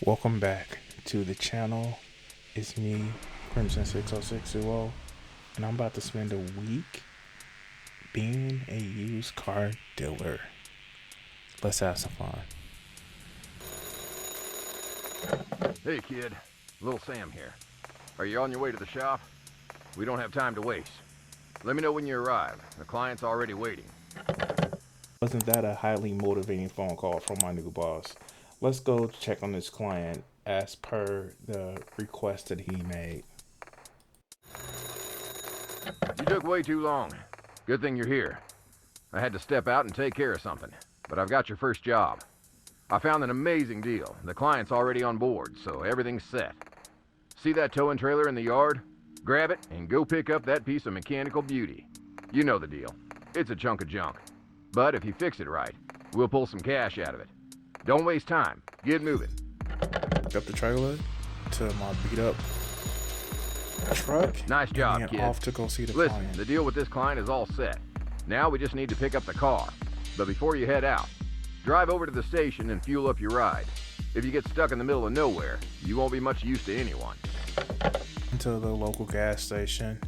Welcome back to the channel. It's me, Crimson60620, and I'm about to spend a week being a used car dealer. Let's have some fun. Hey kid, Little Sam here. Are you on your way to the shop? We don't have time to waste. Let me know when you arrive. The client's already waiting. Wasn't that a highly motivating phone call from my new boss? Let's go check on this client as per the request that he made. You took way too long. Good thing you're here. I had to step out and take care of something, but I've got your first job. I found an amazing deal. The client's already on board, so everything's set. See that towing trailer in the yard? Grab it and go pick up that piece of mechanical beauty. You know the deal. It's a chunk of junk. But if you fix it right, we'll pull some cash out of it. Don't waste time. Get moving. Pick up the trailer to my beat up truck. Nice job, and kid. Off to go see the Listen, client. the deal with this client is all set. Now we just need to pick up the car. But before you head out, drive over to the station and fuel up your ride. If you get stuck in the middle of nowhere, you won't be much use to anyone. Into the local gas station,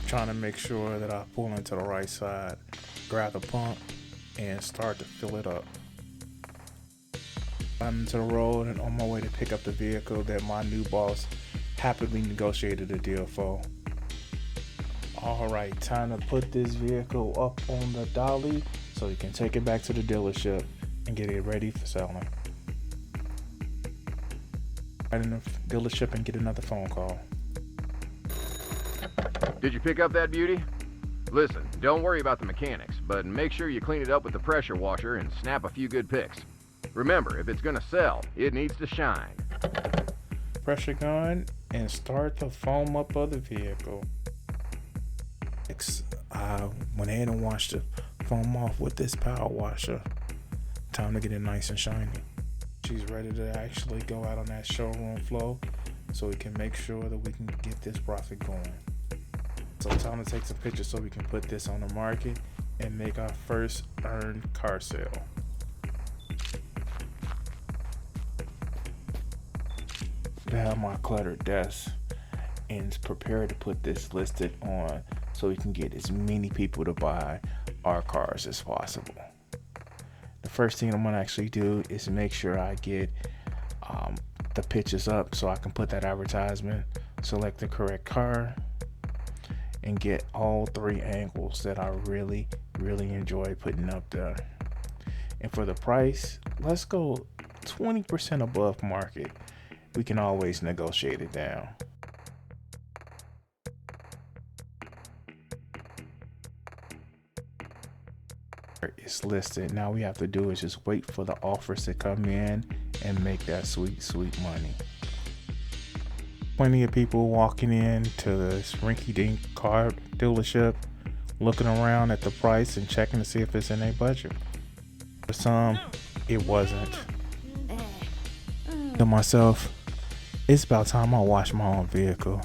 trying to make sure that I pull into the right side, grab the pump, and start to fill it up. I'm into the road and on my way to pick up the vehicle that my new boss happily negotiated a deal for. Alright, time to put this vehicle up on the dolly so you can take it back to the dealership and get it ready for selling. Right in the dealership and get another phone call. Did you pick up that beauty? Listen, don't worry about the mechanics, but make sure you clean it up with the pressure washer and snap a few good pics. Remember, if it's gonna sell, it needs to shine. Pressure gun and start the foam up of the vehicle. I went ahead and washed the foam off with this power washer. Time to get it nice and shiny. She's ready to actually go out on that showroom floor so we can make sure that we can get this profit going. So time to take some pictures so we can put this on the market and make our first earned car sale. To have my cluttered desk and prepare to put this listed on so we can get as many people to buy our cars as possible. The first thing I'm gonna actually do is make sure I get the pictures up so I can put that advertisement, select the correct car, and get all three angles that I really enjoy putting up there. And for the price, let's go 20% above market. We can always negotiate it down. It's listed. Now we have to do is just wait for the offers to come in and make that sweet money. Plenty of people walking in to this rinky-dink car dealership, looking around at the price and checking to see if it's in their budget. For some, it wasn't. To myself, it's about time I wash my own vehicle.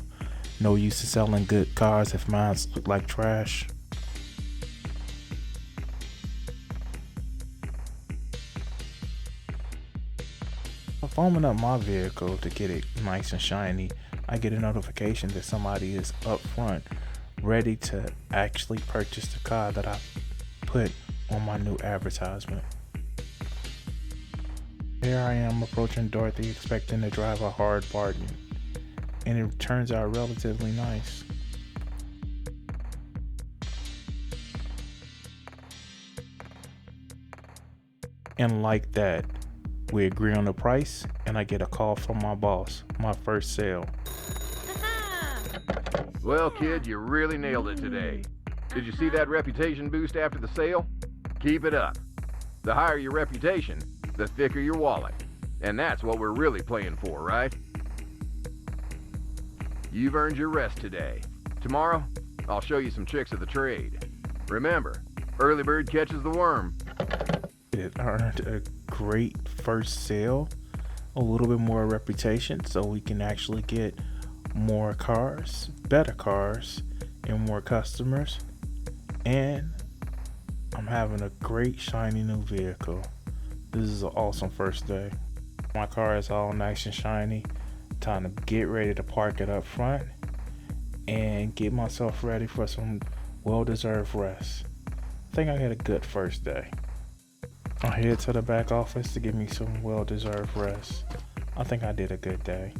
No use in selling good cars if mine look like trash. Foaming up my vehicle to get it nice and shiny, I get a notification that somebody is up front ready to actually purchase the car that I put on my new advertisement. Here I am approaching Dorothy, expecting to drive a hard bargain, and it turns out relatively nice. And like that, we agree on the price, and I get a call from my boss, my first sale. Well, kid, you really nailed it today. Did you see that reputation boost after the sale? Keep it up. The higher your reputation, the thicker your wallet. And that's what we're really playing for, right? You've earned your rest today. Tomorrow, I'll show you some tricks of the trade. Remember, early bird catches the worm. It earned a great first sale, a little bit more reputation, so we can actually get more cars, better cars, and more customers. And I'm having a great shiny new vehicle. This is an awesome first day. My car is all nice and shiny. Time to get ready to park it up front and get myself ready for some well-deserved rest. I think I had a good first day. I head to the back office to give me some well-deserved rest. I think I did a good day.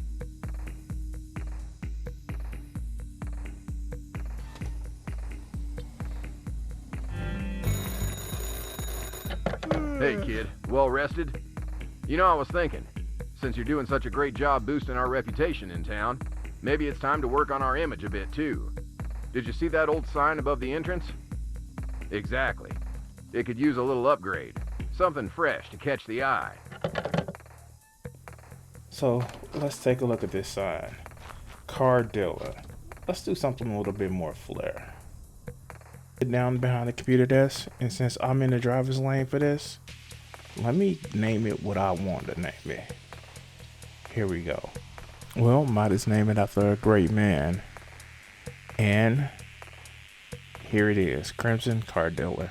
Hey kid, well rested? You know, I was thinking, since you're doing such a great job boosting our reputation in town, maybe it's time to work on our image a bit too. Did you see that old sign above the entrance? Exactly. It could use a little upgrade. Something fresh to catch the eye. So let's take a look at this sign. Car dealer. Let's do something a little bit more flair. Sit down behind the computer desk, and since I'm in the driver's lane for this, let me name it what I want to name it. Here we go. Well, might as name it after a great man. And here it is, Crimson Car Dealer.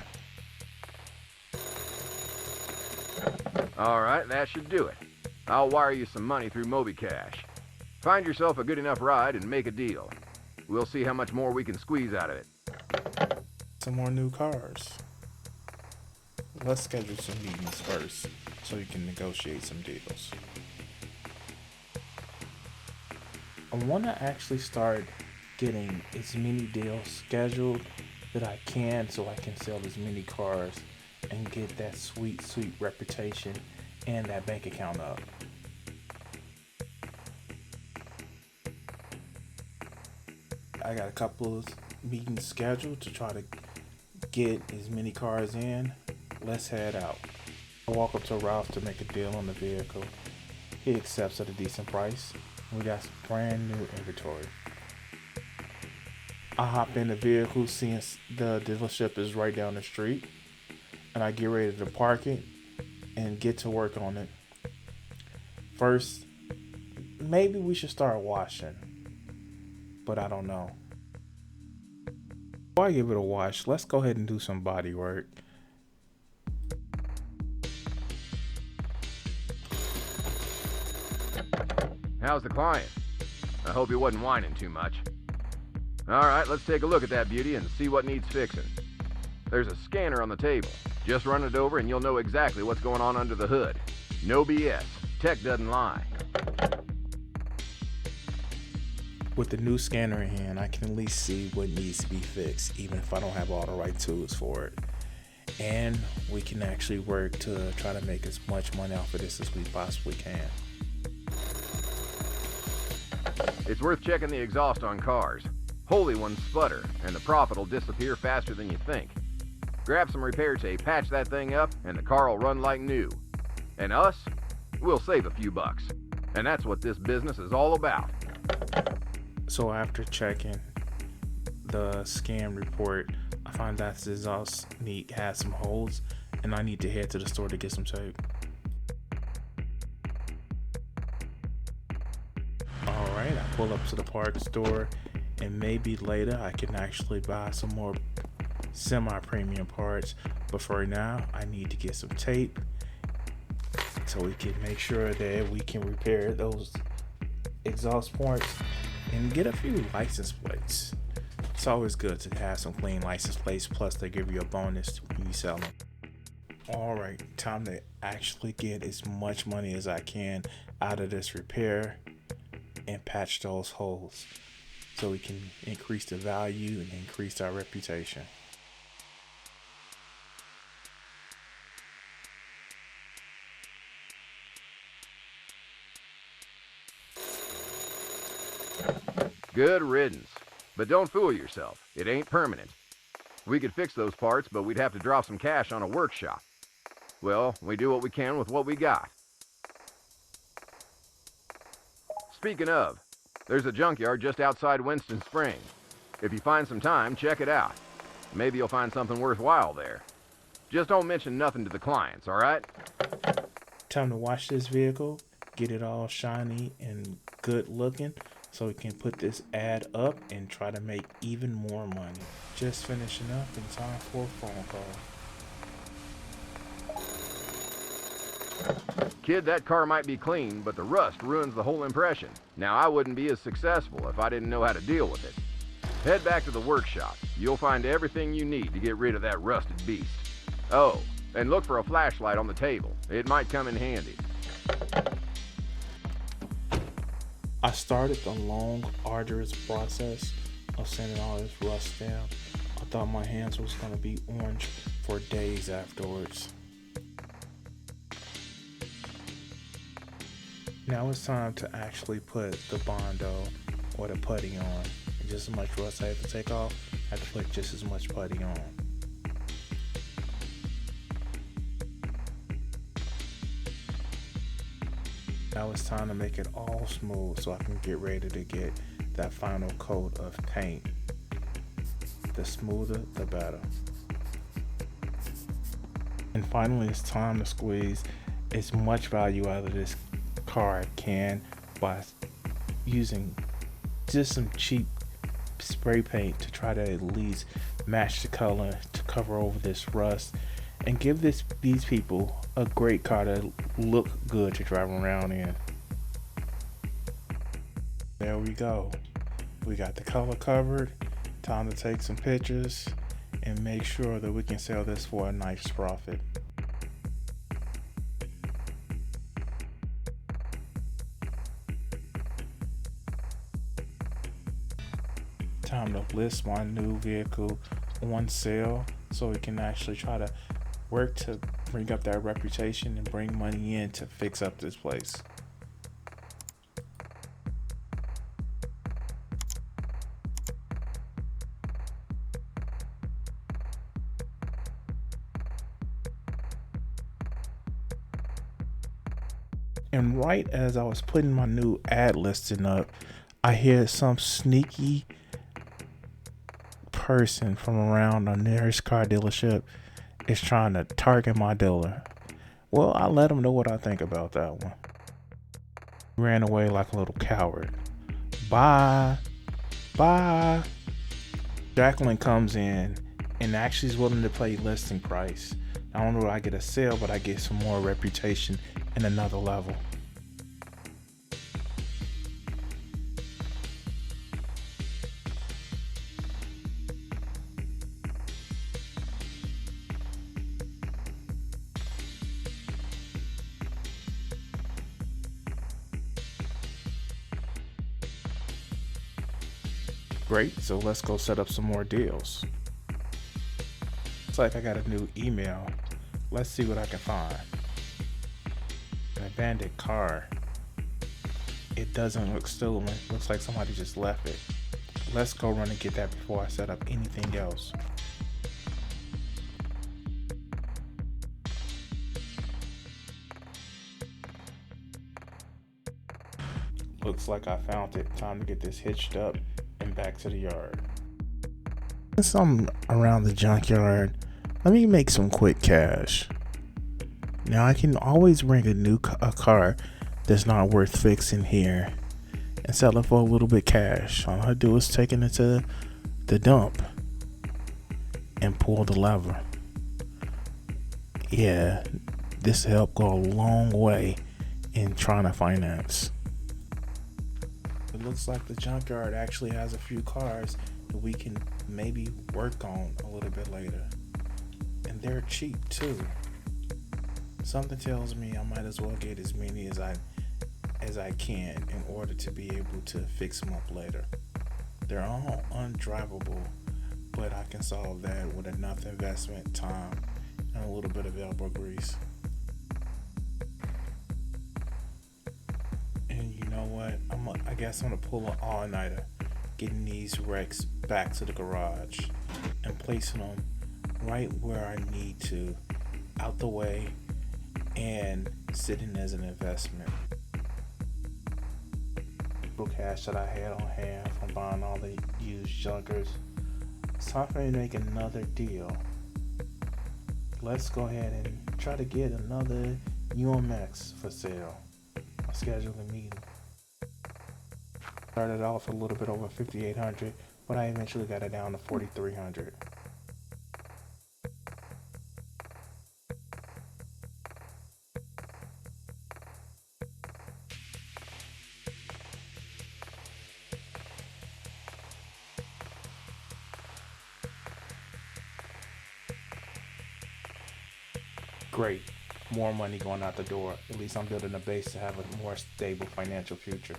Alright, that should do it. I'll wire you some money through MobiCash. Find yourself a good enough ride and make a deal. We'll see how much more we can squeeze out of it. Some more new cars. Let's schedule some meetings first so you can negotiate some deals. I want to actually start getting as many deals scheduled that I can so I can sell as many cars and get that sweet reputation and that bank account up. I got a couple of meetings scheduled to try to get as many cars in. Let's head out. I walk up to Ralph to make a deal on the vehicle. He accepts at a decent price. We got some brand new inventory. I hop in the vehicle since the dealership is right down the street, and I get ready to park it and get to work on it. First, maybe we should start washing, but I don't know. Before I give it a wash, let's go ahead and do some body work. How's the client? I hope he wasn't whining too much. Alright, let's take a look at that beauty and see what needs fixing. There's a scanner on the table. Just run it over and you'll know exactly what's going on under the hood. No BS. Tech doesn't lie. With the new scanner in hand, I can at least see what needs to be fixed, even if I don't have all the right tools for it. And we can actually work to try to make as much money off of this as we possibly can. It's worth checking the exhaust on cars. Holy ones sputter, and the profit will disappear faster than you think. Grab some repair tape, patch that thing up, and the car will run like new. And us? We'll save a few bucks. And that's what this business is all about. So after checking the scan report, I find that the exhaust has some holes, and I need to head to the store to get some tape. Alright, I pull up to the parts store, and maybe later I can actually buy some more semi-premium parts, but for now I need to get some tape so we can make sure that we can repair those exhaust ports and get a few license plates. It's always good to have some clean license plates, plus they give you a bonus when you sell them. Alright, time to actually get as much money as I can out of this repair and patch those holes so we can increase the value and increase our reputation. Good riddance. But don't fool yourself. It ain't permanent. We could fix those parts, but we'd have to drop some cash on a workshop. Well, we do what we can with what we got. Speaking of, there's a junkyard just outside Winston Springs. If you find some time, check it out. Maybe you'll find something worthwhile there. Just don't mention nothing to the clients, alright? Time to wash this vehicle, get it all shiny and good looking so we can put this ad up and try to make even more money. Just finishing up in time for a phone call. Kid, that car might be clean, but the rust ruins the whole impression. Now, I wouldn't be as successful if I didn't know how to deal with it. Head back to the workshop. You'll find everything you need to get rid of that rusted beast. Oh, and look for a flashlight on the table. It might come in handy. I started the long, arduous process of sanding all this rust down. I thought my hands was going to be orange for days afterwards. Now it's time to actually put the Bondo or the putty on. And just as much rust I have to take off, I have to put just as much putty on. Now it's time to make it all smooth so I can get ready to get that final coat of paint. The smoother, the better. And finally, it's time to squeeze as much value out of this car I can by using just some cheap spray paint to try to at least match the color to cover over this rust and give these people a great car to look good to drive around in. There we go. We got the color covered. Time to take some pictures and make sure that we can sell this for a nice profit. Time to list my new vehicle on sale so we can actually try to work to bring up that reputation and bring money in to fix up this place. And right as I was putting my new ad listing up, I hear some sneaky person from around the nearest car dealership is trying to target my dealer. Well, I let him know what I think about that one. He ran away like a little coward. Bye. Jacqueline comes in and actually is willing to pay listing price. Not only do I get a sale, but I get some more reputation and another level. Great, so let's go set up some more deals. Looks like I got a new email. Let's see what I can find. An abandoned car. It doesn't look stolen. Looks like somebody just left it. Let's go run and get that before I set up anything else. Looks like I found it. Time to get this hitched up and back to the yard. Since I'm around the junkyard, let me make some quick cash. Now I can always bring a car that's not worth fixing here and sell it for a little bit cash. All I do is take it into the dump and pull the lever. Yeah, this will help go a long way in trying to finance. It looks like the junkyard actually has a few cars that we can maybe work on a little bit later. And they're cheap too. Something tells me I might as well get as many as I can in order to be able to fix them up later. They're all undrivable, but I can solve that with enough investment, time, and a little bit of elbow grease. And you know what? I guess I'm gonna pull an all-nighter, getting these wrecks back to the garage and placing them right where I need to, out the way, and sitting as an investment. The cash that I had on hand from buying all the used junkers. It's time for me to make another deal. Let's go ahead and try to get another UMX for sale. I'll schedule a meeting. Started off a little bit over 5,800, but I eventually got it down to 4,300. Great. More money going out the door. At least I'm building a base to have a more stable financial future.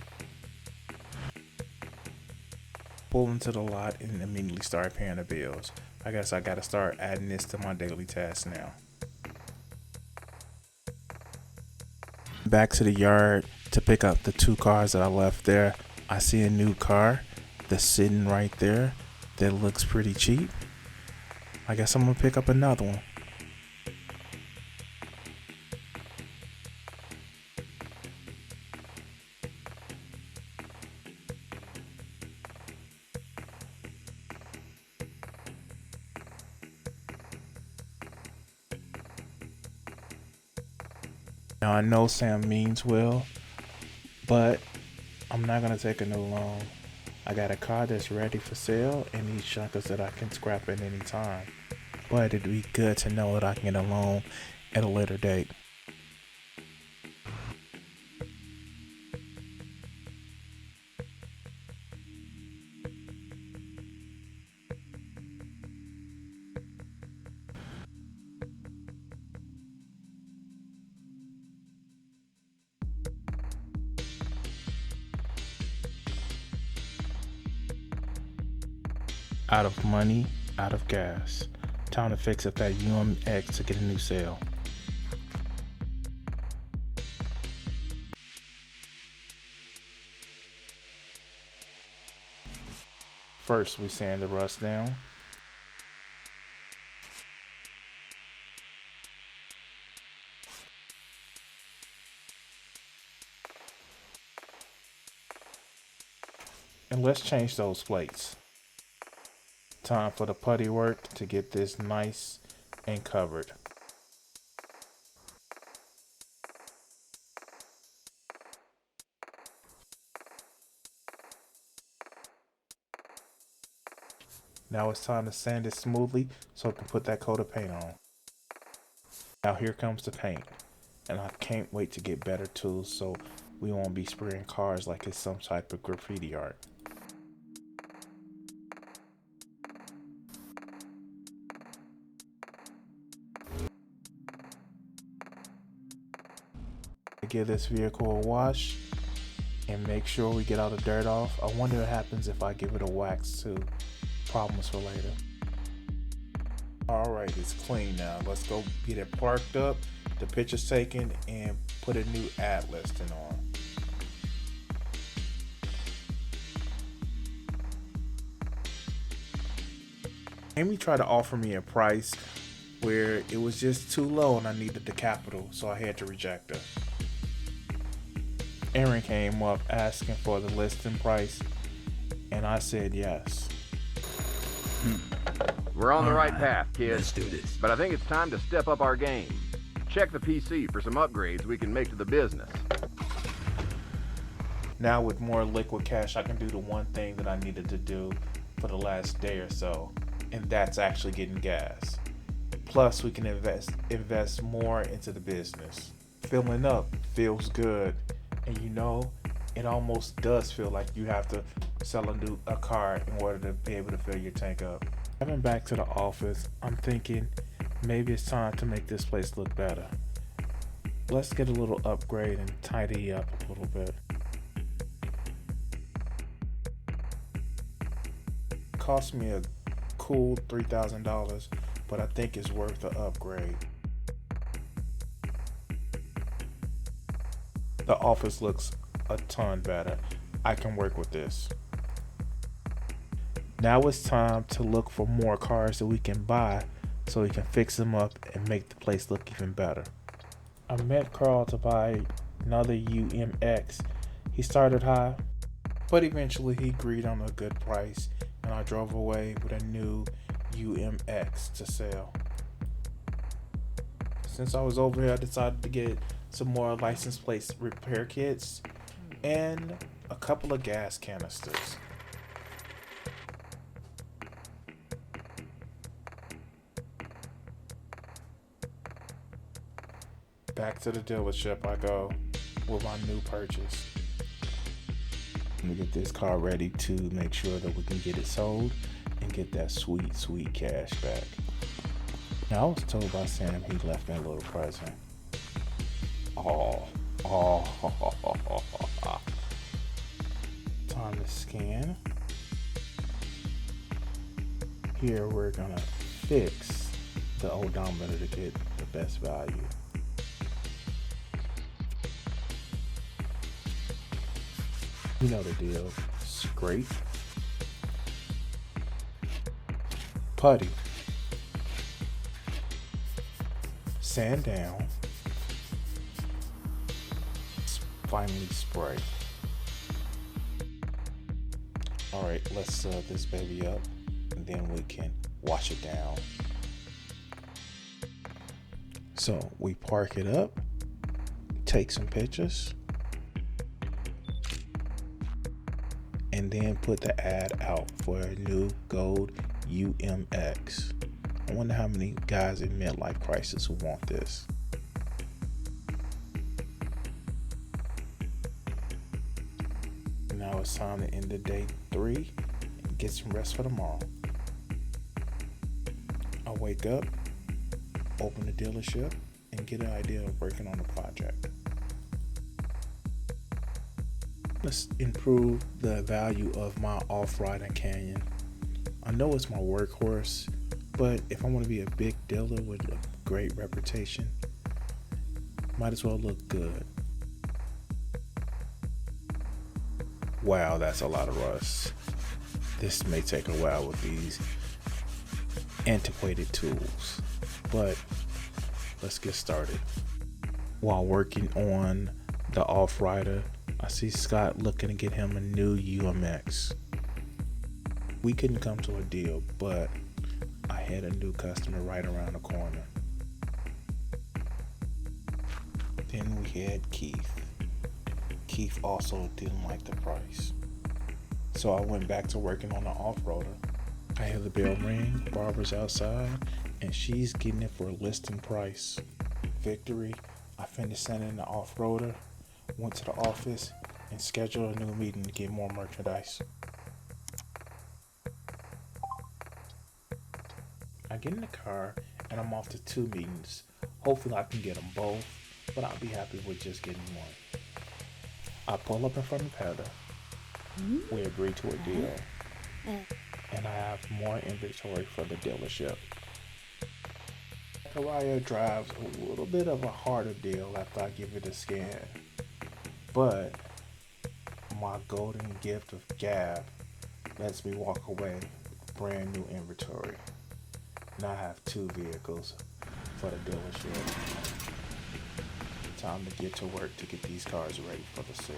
Pull into the lot and immediately start paying the bills. I guess I gotta start adding this to my daily tasks now. Back to the yard to pick up the 2 cars that I left there. I see a new car that's sitting right there that looks pretty cheap. I guess I'm gonna pick up another one. Now I know Sam means well, but I'm not gonna take a new loan. I got a car that's ready for sale and these chunkers that I can scrap at any time. But it'd be good to know that I can get a loan at a later date. Out of money, out of gas. Time to fix up that UMX to get a new sale. First, we sand the rust down. And let's change those plates. Time for the putty work to get this nice and covered. Now it's time to sand it smoothly so I can put that coat of paint on. Now here comes the paint. And I can't wait to get better tools so we won't be spraying cars like it's some type of graffiti art. Give this vehicle a wash and make sure we get all the dirt off. I wonder what happens if I give it a wax too. Problems for later. Alright, it's clean now. Let's go get it parked up, the pictures taken, and put a new ad listing on. Amy tried to offer me a price where it was just too low and I needed the capital, so I had to reject her. Aaron came up asking for the listing price, and I said yes. We're on the right path, kid. Let's do this. But I think it's time to step up our game. Check the PC for some upgrades we can make to the business. Now with more liquid cash, I can do the one thing that I needed to do for the last day or so, and that's actually getting gas. Plus, we can invest more into the business. Filling up feels good. And you know, it almost does feel like you have to sell a car in order to be able to fill your tank up. Coming back to the office, I'm thinking maybe it's time to make this place look better. Let's get a little upgrade and tidy up a little bit. Cost me a cool $3,000, but I think it's worth the upgrade. The office looks a ton better. I can work with this. Now it's time to look for more cars that we can buy so we can fix them up and make the place look even better. I met Carl to buy another UMX. He started high, but eventually he agreed on a good price and I drove away with a new UMX to sell. Since I was over here, I decided to get some more license plate repair kits and a couple of gas canisters. Back to the dealership I go with my new purchase. Let me get this car ready to make sure that we can get it sold and get that sweet, sweet cash back. Now I was told by Sam he left me a little present. Oh, oh, time to scan. Here we're gonna fix the odometer to get the best value. You know the deal. Scrape. Putty. Sand down. Finally spray. Alright, let's sub this baby up and then we can wash it down. So we park it up, take some pictures, and then put the ad out for a new gold UMX. I wonder how many guys in midlife crisis who want this. Now it's time to end the day 3 and get some rest for tomorrow. I wake up, open the dealership, and get an idea of working on the project. Let's improve the value of my off-riding Canyon. I know it's my workhorse, but if I want to be a big dealer with a great reputation, might as well look good. Wow, that's a lot of rust. This may take a while with these antiquated tools, but let's get started. While working on the off-rider, I see Scott looking to get him a new UMX. We couldn't come to a deal, but I had a new customer right around the corner. Then we had Keith. Keith also didn't like the price. So I went back to working on the off-roader. I hear the bell ring, Barbara's outside, and she's getting it for a listing price. Victory, I finished sending the off-roader, went to the office, and scheduled a new meeting to get more merchandise. I get in the car, and I'm off to 2 meetings. Hopefully I can get them both, but I'll be happy with just getting one. I pull up in front of Heather. We agree to a deal, and I have more inventory for the dealership. Zachariah drives a little bit of a harder deal after I give it a scan, but my golden gift of Gab lets me walk away with brand new inventory. Now I have 2 vehicles for the dealership. Time to get to work to get these cars ready for the sale.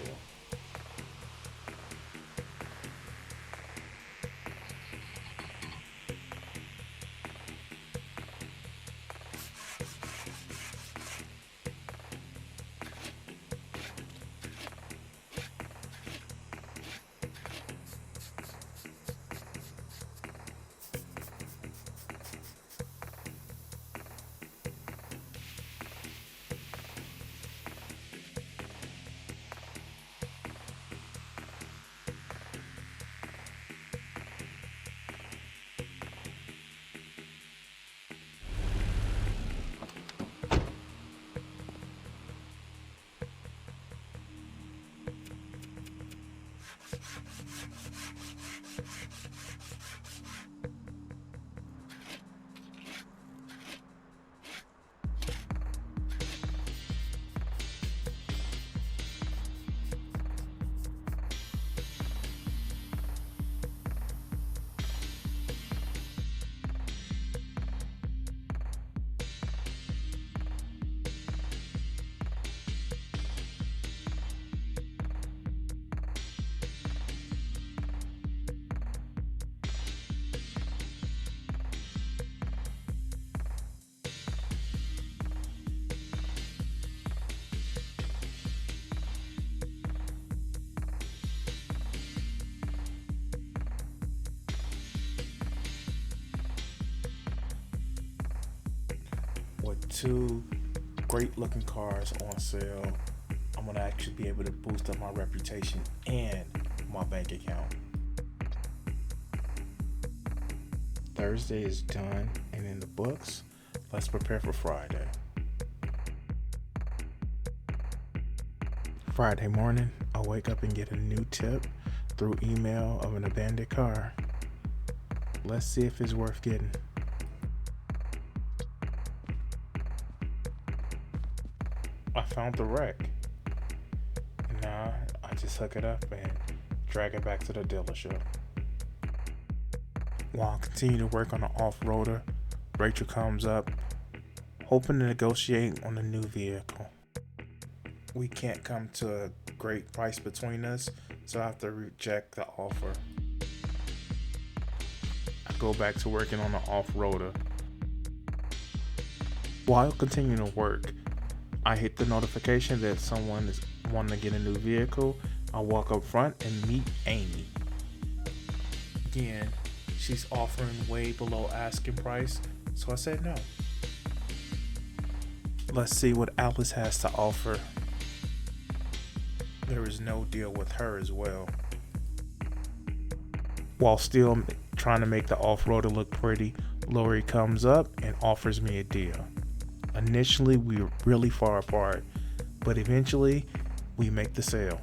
With 2 great looking cars on sale, I'm gonna actually be able to boost up my reputation and my bank account. Thursday is done and in the books. Let's prepare for Friday. Friday morning, I wake up and get a new tip through email of an abandoned car. Let's see if it's worth getting. I found the wreck. Now I just hook it up and drag it back to the dealership. While I continue to work on the off-roader, Rachel comes up, hoping to negotiate on a new vehicle. We can't come to a great price between us, so I have to reject the offer. I go back to working on the off-roader. While continuing to work, I hit the notification that someone is wanting to get a new vehicle. I walk up front and meet Amy. Again, she's offering way below asking price, so I said no. Let's see what Alice has to offer. There is no deal with her as well. While still trying to make the off-roader look pretty, Lori comes up and offers me a deal. Initially, we were really far apart, but eventually, we make the sale.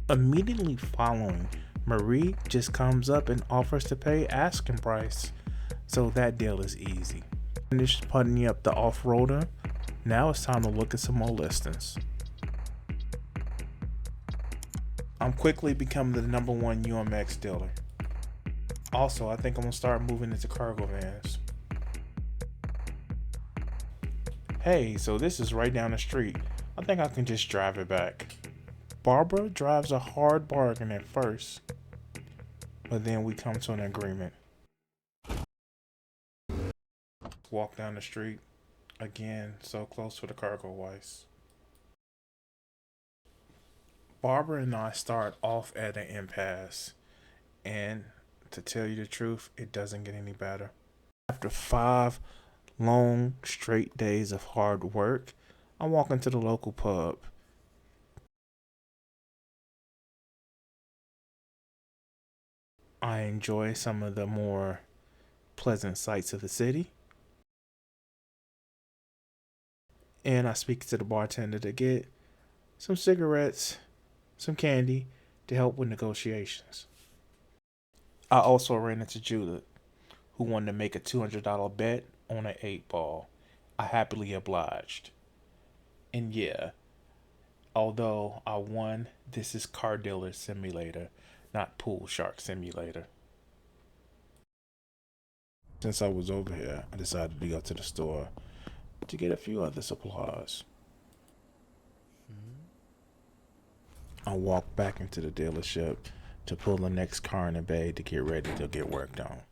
Immediately following, Marie just comes up and offers to pay asking price, so that deal is easy. Finished putting up the off-roader. Now it's time to look at some more listings. I'm quickly becoming the #1 UMX dealer. Also, I think I'm gonna start moving into cargo vans. Hey, so this is right down the street. I think I can just drive it back. Barbara drives a hard bargain at first, but then we come to an agreement. Walk down the street. Again, so close to the cargo vice. Barbara and I start off at an impasse, and to tell you the truth, it doesn't get any better. After 5 long straight days of hard work, I walk into the local pub. I enjoy some of the more pleasant sights of the city, and I speak to the bartender to get some cigarettes, some candy to help with negotiations. I also ran into Judith, who wanted to make a $200 bet on an 8-ball. I happily obliged. And yeah, although I won, this is Car Dealer Simulator, not Pool Shark Simulator. Since I was over here, I decided to go to the store to get a few other supplies. I walked back into the dealership to pull the next car in the bay to get ready to get worked on.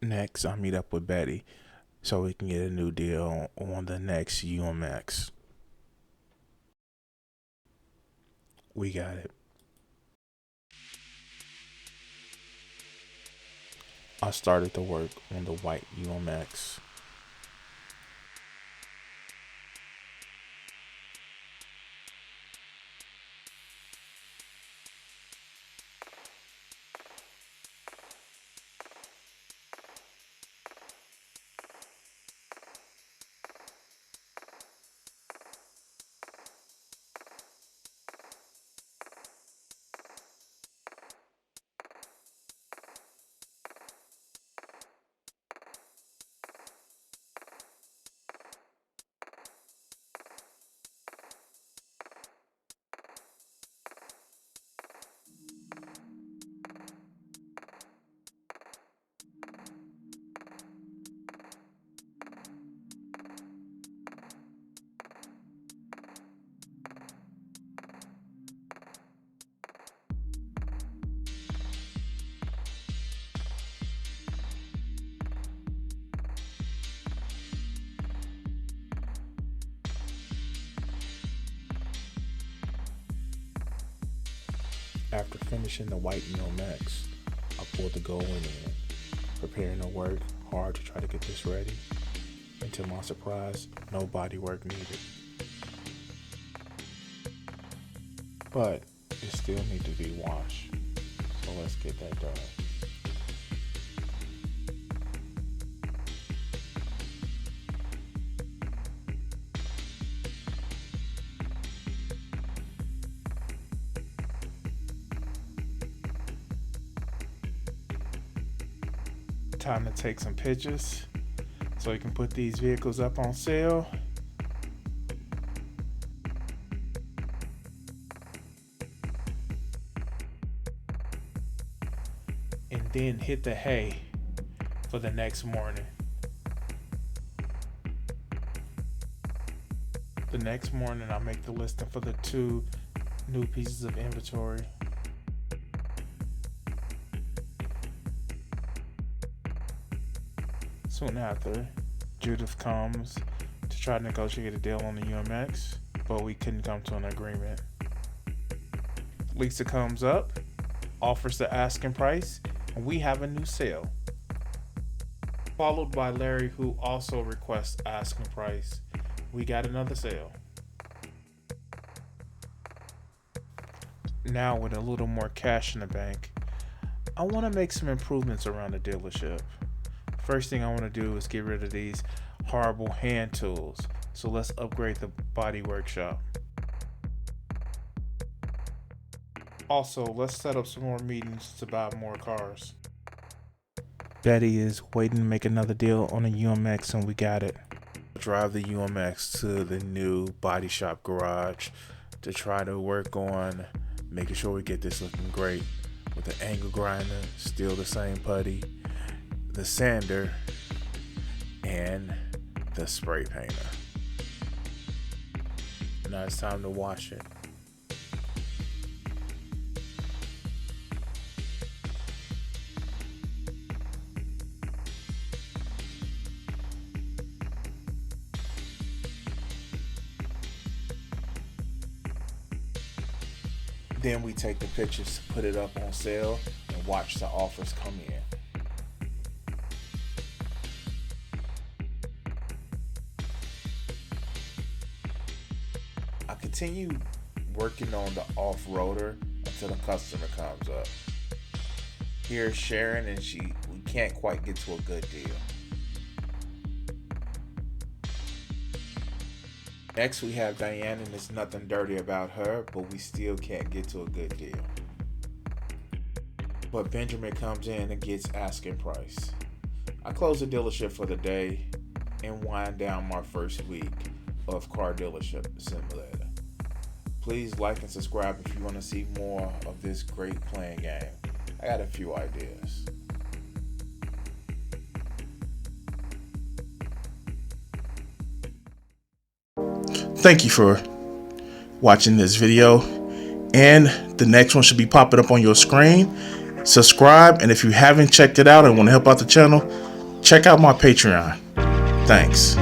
Next, I meet up with Betty so we can get a new deal on the next UMX. We got it. I started to work on the white UMX. After finishing the white UMX, I pulled the gold one in, preparing to work hard to try to get this ready. And to my surprise, no body work needed. But it still need to be washed. So let's get that done. Time to take some pictures so we can put these vehicles up on sale. And then hit the hay for the next morning. The next morning I'll make the listing for the 2 new pieces of inventory. Soon after, Judith comes to try to negotiate a deal on the UMX, but we couldn't come to an agreement. Lisa comes up, offers the asking price, and we have a new sale. Followed by Larry, who also requests asking price. We got another sale. Now with a little more cash in the bank, I want to make some improvements around the dealership. First thing I want to do is get rid of these horrible hand tools. So let's upgrade the body workshop. Also, let's set up some more meetings to buy more cars. Betty is waiting to make another deal on a UMX, and we got it. Drive the UMX to the new body shop garage to try to work on making sure we get this looking great with the angle grinder, still the same putty, the sander, and the spray painter. Now it's time to wash it. Then we take the pictures to put it up on sale and watch the offers come in. I continue working on the off-roader until the customer comes up. Here's Sharon, and we can't quite get to a good deal. Next we have Diane, and there's nothing dirty about her, but we still can't get to a good deal. But Benjamin comes in and gets asking price. I close the dealership for the day and wind down my first week of Car Dealership Simulator. Please like and subscribe if you want to see more of this great playing game. I got a few ideas. Thank you for watching this video, and the next one should be popping up on your screen. Subscribe, and if you haven't checked it out and want to help out the channel, check out my Patreon. Thanks.